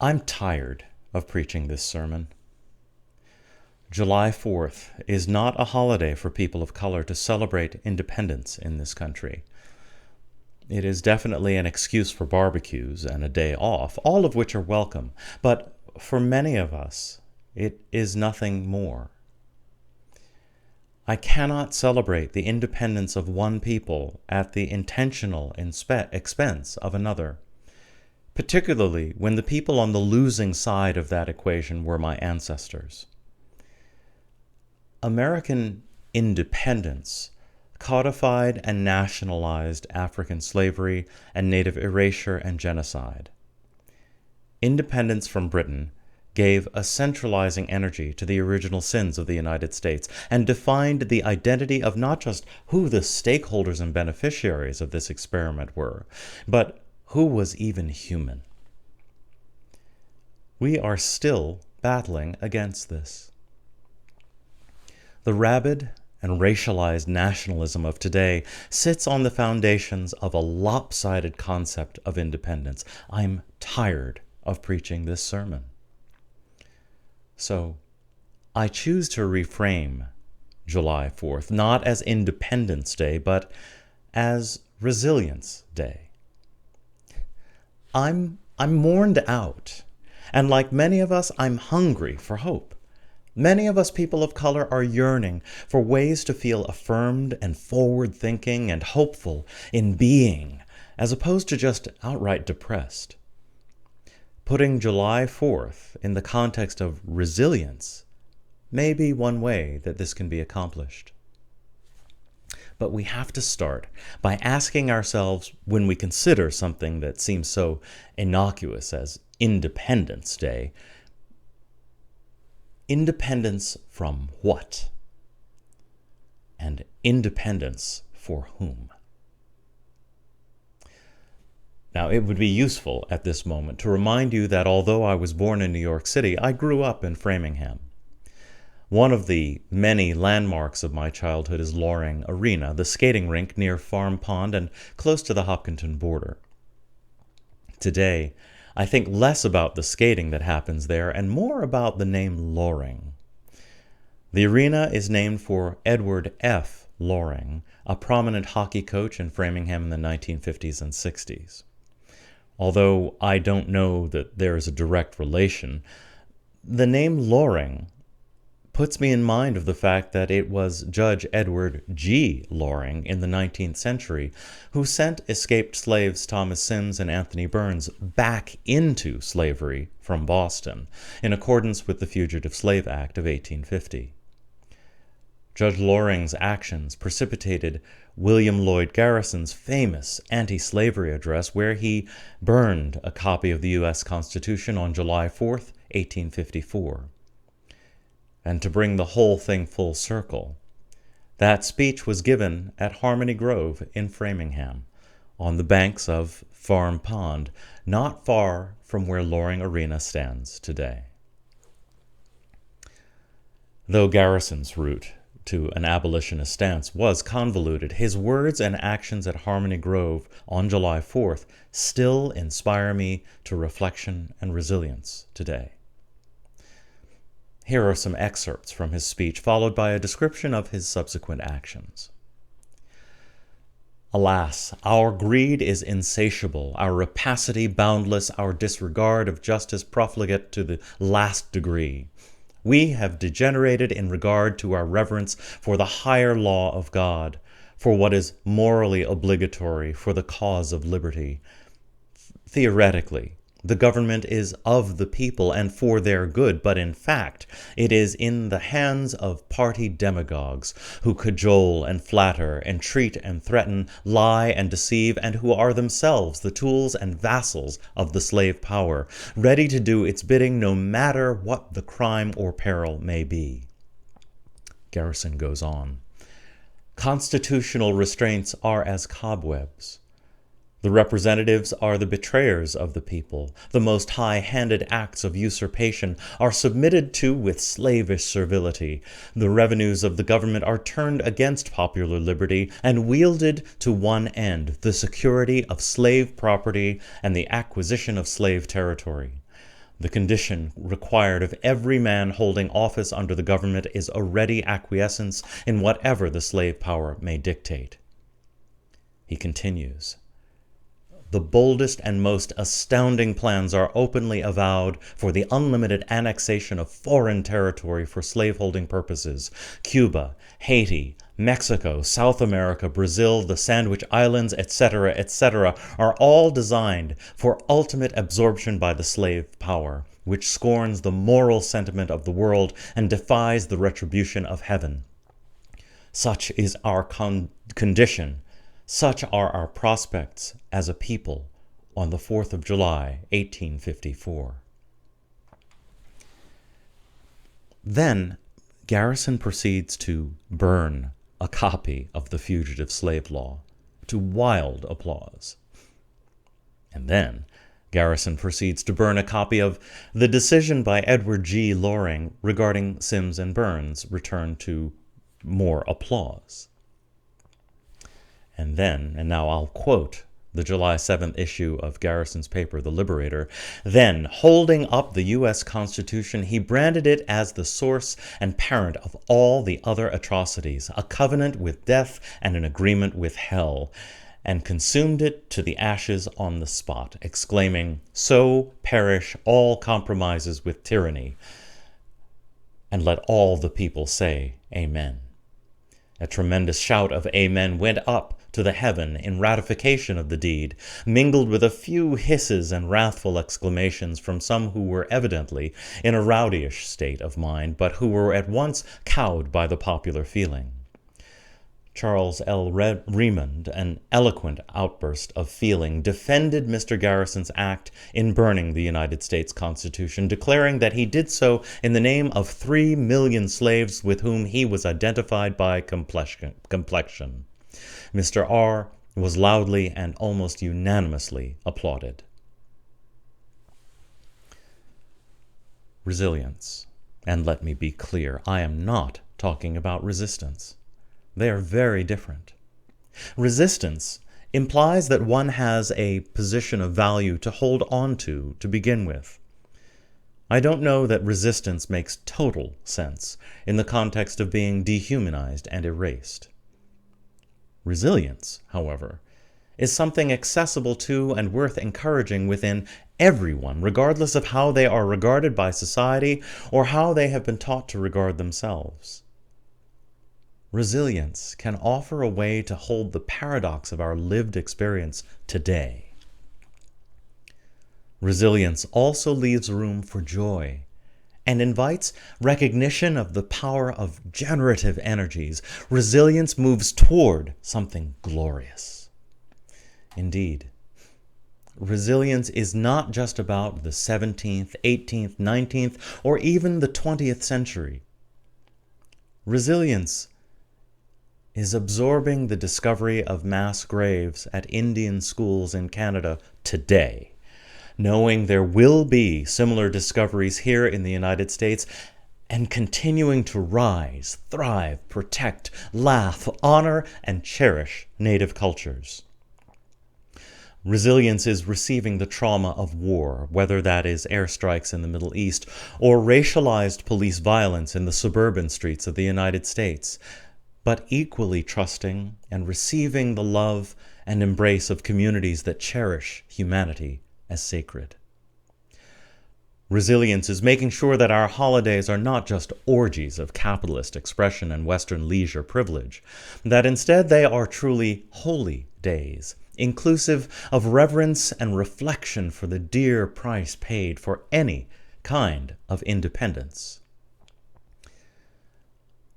I'm tired of preaching this sermon. July 4th is not a holiday for people of color to celebrate independence in this country. It is definitely an excuse for barbecues and a day off, all of which are welcome, but for many of us, it is nothing more. I cannot celebrate the independence of one people at the intentional expense of another, particularly when the people on the losing side of that equation were my ancestors. American independence codified and nationalized African slavery and native erasure and genocide. Independence from Britain gave a centralizing energy to the original sins of the United States and defined the identity of not just who the stakeholders and beneficiaries of this experiment were, but who was even human. We are still battling against this. The rabid and racialized nationalism of today sits on the foundations of a lopsided concept of independence. I'm tired of preaching this sermon. So, I choose to reframe July 4th not as Independence Day, but as Resilience Day. I'm mourned out, and like many of us, I'm hungry for hope. Many of us people of color are yearning for ways to feel affirmed and forward-thinking and hopeful in being, as opposed to just outright depressed. Putting July 4th in the context of resilience may be one way that this can be accomplished. But we have to start by asking ourselves, when we consider something that seems so innocuous as Independence Day, independence from what? And independence for whom? Now, it would be useful at this moment to remind you that although I was born in New York City, I grew up in Framingham. One of the many landmarks of my childhood is Loring Arena, the skating rink near Farm Pond and close to the Hopkinton border. Today, I think less about the skating that happens there and more about the name Loring. The arena is named for Edward F. Loring, a prominent hockey coach in Framingham in the 1950s and 60s. Although I don't know that there is a direct relation, the name Loring puts me in mind of the fact that it was Judge Edward G. Loring in the 19th century who sent escaped slaves Thomas Sims and Anthony Burns back into slavery from Boston in accordance with the Fugitive Slave Act of 1850. Judge Loring's actions precipitated William Lloyd Garrison's famous anti-slavery address where he burned a copy of the U.S. Constitution on July 4th, 1854. And to bring the whole thing full circle, that speech was given at Harmony Grove in Framingham, on the banks of Farm Pond, not far from where Loring Arena stands today. Though Garrison's route to an abolitionist stance was convoluted, his words and actions at Harmony Grove on July 4th still inspire me to reflection and resilience today. Here are some excerpts from his speech, followed by a description of his subsequent actions. Alas, our greed is insatiable, our rapacity boundless, our disregard of justice profligate to the last degree. We have degenerated in regard to our reverence for the higher law of God, for what is morally obligatory for the cause of liberty. Theoretically, the government is of the people and for their good, but in fact, it is in the hands of party demagogues who cajole and flatter, entreat and threaten, lie and deceive, and who are themselves the tools and vassals of the slave power, ready to do its bidding no matter what the crime or peril may be. Garrison goes on. Constitutional restraints are as cobwebs. The representatives are the betrayers of the people. The most high-handed acts of usurpation are submitted to with slavish servility. The revenues of the government are turned against popular liberty and wielded to one end, the security of slave property and the acquisition of slave territory. The condition required of every man holding office under the government is a ready acquiescence in whatever the slave power may dictate. He continues, the boldest and most astounding plans are openly avowed for the unlimited annexation of foreign territory for slaveholding purposes. Cuba, Haiti, Mexico, South America, Brazil, the Sandwich Islands, etc., etc., are all designed for ultimate absorption by the slave power, which scorns the moral sentiment of the world and defies the retribution of heaven. Such is our condition. Such are our prospects as a people on the 4th of July, 1854. Then Garrison proceeds to burn a copy of the Fugitive Slave Law, to wild applause. And then Garrison proceeds to burn a copy of the decision by Edward G. Loring regarding Sims and Burns, return to more applause. And then, and now I'll quote the July 7th issue of Garrison's paper, The Liberator, then, holding up the U.S. Constitution, he branded it as the source and parent of all the other atrocities, a covenant with death and an agreement with hell, and consumed it to the ashes on the spot, exclaiming, so perish all compromises with tyranny, and let all the people say, Amen. A tremendous shout of Amen went up to the heaven in ratification of the deed, mingled with a few hisses and wrathful exclamations from some who were evidently in a rowdyish state of mind, but who were at once cowed by the popular feeling. Charles L. Remond, an eloquent outburst of feeling, defended Mr. Garrison's act in burning the United States Constitution, declaring that he did so in the name of 3 million slaves with whom he was identified by complexion. Mr. R. was loudly and almost unanimously applauded. Resilience. And let me be clear, I am not talking about resistance. They are very different. Resistance implies that one has a position of value to hold on to begin with. I don't know that resistance makes total sense in the context of being dehumanized and erased. Resilience, however, is something accessible to and worth encouraging within everyone, regardless of how they are regarded by society or how they have been taught to regard themselves. Resilience can offer a way to hold the paradox of our lived experience today. Resilience also leaves room for joy and invites recognition of the power of generative energies. Resilience moves toward something glorious. Indeed, resilience is not just about the 17th, 18th, 19th, or even the 20th century. Resilience is absorbing the discovery of mass graves at Indian schools in Canada today, knowing there will be similar discoveries here in the United States, and continuing to rise, thrive, protect, laugh, honor, and cherish Native cultures. Resilience is receiving the trauma of war, whether that is airstrikes in the Middle East or racialized police violence in the suburban streets of the United States, but equally trusting and receiving the love and embrace of communities that cherish humanity as sacred. Resilience is making sure that our holidays are not just orgies of capitalist expression and Western leisure privilege, that instead they are truly holy days, inclusive of reverence and reflection for the dear price paid for any kind of independence.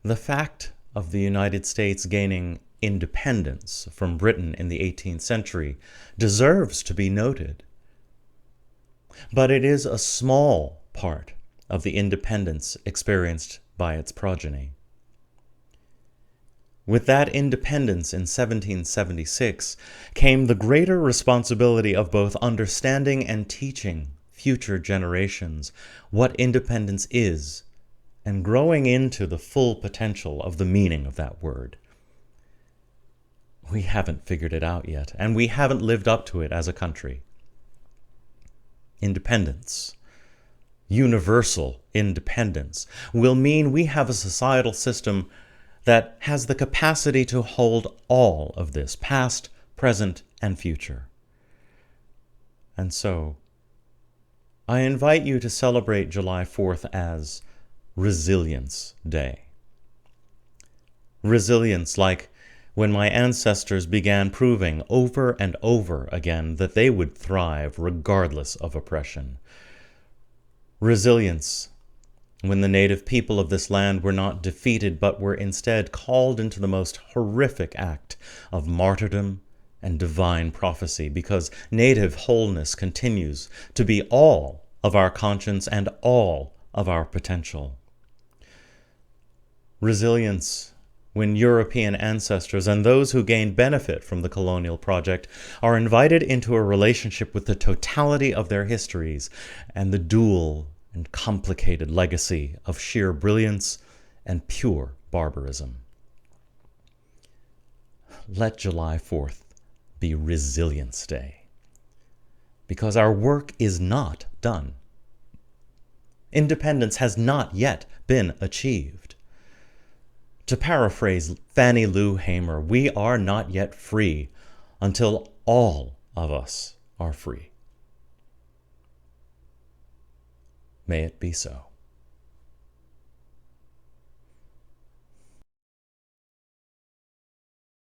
The fact of the United States gaining independence from Britain in the 18th century deserves to be noted. But it is a small part of the independence experienced by its progeny. With that independence in 1776 came the greater responsibility of both understanding and teaching future generations what independence is, and growing into the full potential of the meaning of that word. We haven't figured it out yet, and we haven't lived up to it as a country. Independence, universal independence will mean we have a societal system that has the capacity to hold all of this, past, present, and future. And so, I invite you to celebrate July 4th as Resilience Day. Resilience, like when my ancestors began proving over and over again that they would thrive regardless of oppression. Resilience, when the native people of this land were not defeated but were instead called into the most horrific act of martyrdom and divine prophecy, because native wholeness continues to be all of our conscience and all of our potential. Resilience, when European ancestors and those who gained benefit from the colonial project are invited into a relationship with the totality of their histories and the dual and complicated legacy of sheer brilliance and pure barbarism. Let July 4th be Resilience Day, because our work is not done. Independence has not yet been achieved. To paraphrase Fannie Lou Hamer, we are not yet free until all of us are free. May it be so.